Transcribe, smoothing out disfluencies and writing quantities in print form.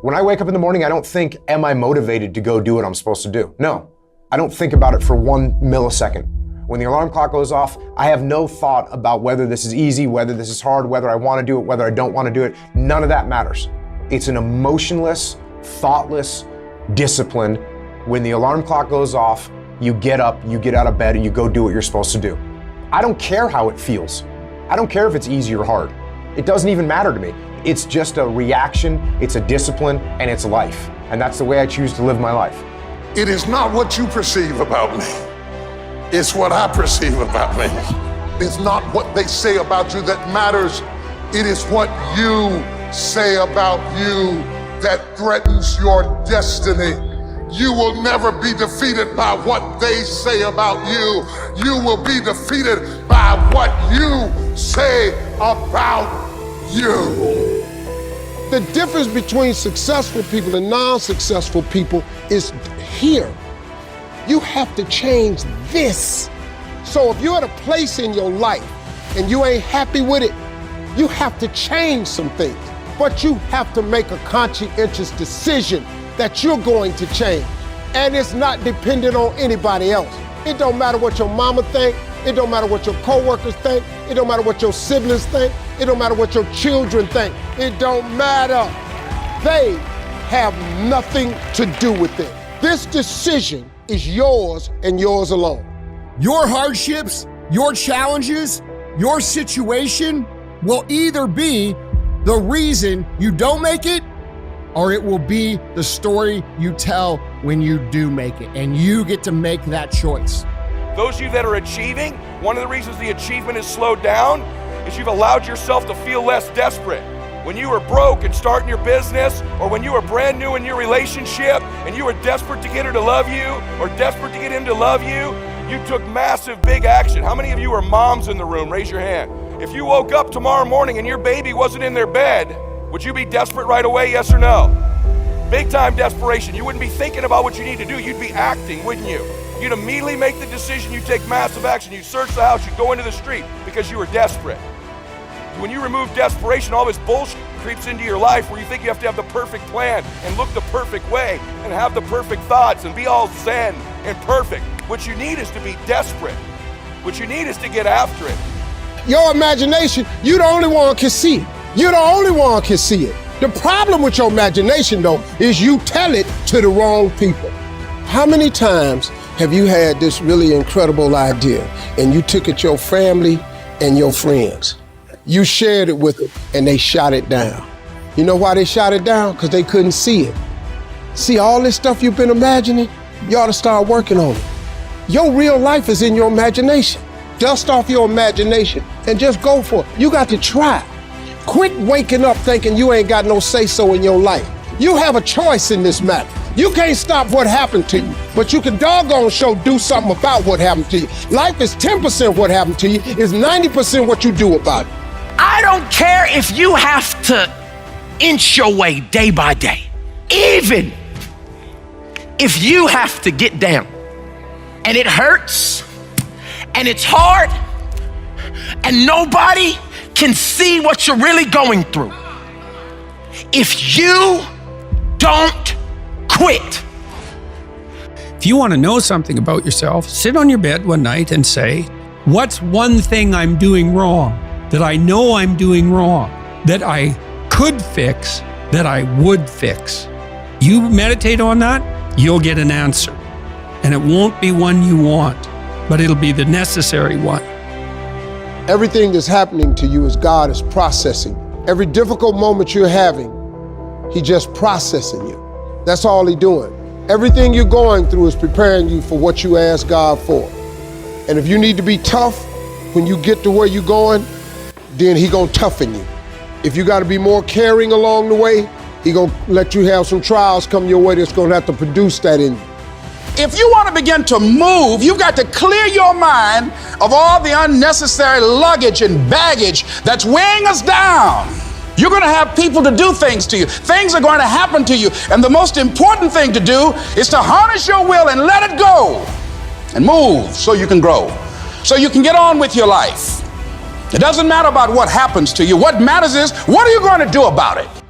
When I wake up in the morning, I don't think, am I motivated to go do what I'm supposed to do? No, I don't think about it for 1 millisecond. When the alarm clock goes off, I have no thought about whether this is easy, whether this is hard, whether I want to do it, whether I don't want to do it. None of that matters. It's an emotionless, thoughtless discipline. When the alarm clock goes off, you get up, you get out of bed, and you go do what you're supposed to do. I don't care how it feels. I don't care if it's easy or hard. It doesn't even matter to me. It's just a reaction, it's a discipline, and it's life. And that's the way I choose to live my life. It is not what you perceive about me. It's what I perceive about me. It's not what they say about you that matters. It is what you say about you that threatens your destiny. You will never be defeated by what they say about you. You will be defeated by what you say about you. The difference between successful people and non-successful people is here. You have to change this. So if you're at a place in your life and you ain't happy with it, you have to change some things. But you have to make a conscientious decision that you're going to change. And it's not dependent on anybody else. It don't matter what your mama think. It don't matter what your coworkers think. It don't matter what your siblings think. It don't matter what your children think. It don't matter. They have nothing to do with it. This decision is yours and yours alone. Your hardships, your challenges, your situation will either be the reason you don't make it, or it will be the story you tell when you do make it, and you get to make that choice. Those of you that are achieving, one of the reasons the achievement is slowed down is you've allowed yourself to feel less desperate. When you were broke and starting your business, or when you were brand new in your relationship and you were desperate to get her to love you or desperate to get him to love you, you took massive, big action. How many of you are moms in the room? Raise your hand. If you woke up tomorrow morning and your baby wasn't in their bed, would you be desperate right away, yes or no? Big time desperation. You wouldn't be thinking about what you need to do. You'd be acting, wouldn't you? You'd immediately make the decision. You'd take massive action. You'd search the house. You'd go into the street because you were desperate. When you remove desperation, all this bullshit creeps into your life where you think you have to have the perfect plan and look the perfect way and have the perfect thoughts and be all zen and perfect. What you need is to be desperate. What you need is to get after it. Your imagination, you the only one can see it. You're the only one can see it. The problem with your imagination, though, is you tell it to the wrong people. How many times have you had this really incredible idea and you took it to your family and your friends? You shared it with them and they shot it down. You know why they shot it down? Because they couldn't see it. See, all this stuff you've been imagining, you ought to start working on it. Your real life is in your imagination. Dust off your imagination and just go for it. You got to try. Quit waking up thinking you ain't got no say-so in your life. You have a choice in this matter. You can't stop what happened to you, but you can doggone sure do something about what happened to you. Life is 10% what happened to you, is 90% what you do about it. I don't care if you have to inch your way day by day, even if you have to get down and it hurts and it's hard and nobody can see what you're really going through. If you don't quit. If you want to know something about yourself, sit on your bed one night and say, what's one thing I'm doing wrong, that I know I'm doing wrong, that I could fix, that I would fix? You meditate on that, you'll get an answer. And it won't be one you want, but it'll be the necessary one. Everything that's happening to you is God is processing. Every difficult moment you're having, He just processing you. That's all He's doing. Everything you're going through is preparing you for what you ask God for. And if you need to be tough when you get to where you're going, then He gonna toughen you. If you gotta be more caring along the way, He gonna let you have some trials come your way that's gonna have to produce that in you. If you want to begin to move, you've got to clear your mind of all the unnecessary luggage and baggage that's weighing us down. You're going to have people to do things to you. Things are going to happen to you. And the most important thing to do is to harness your will and let it go and move so you can grow, so you can get on with your life. It doesn't matter about what happens to you. What matters is, what are you going to do about it?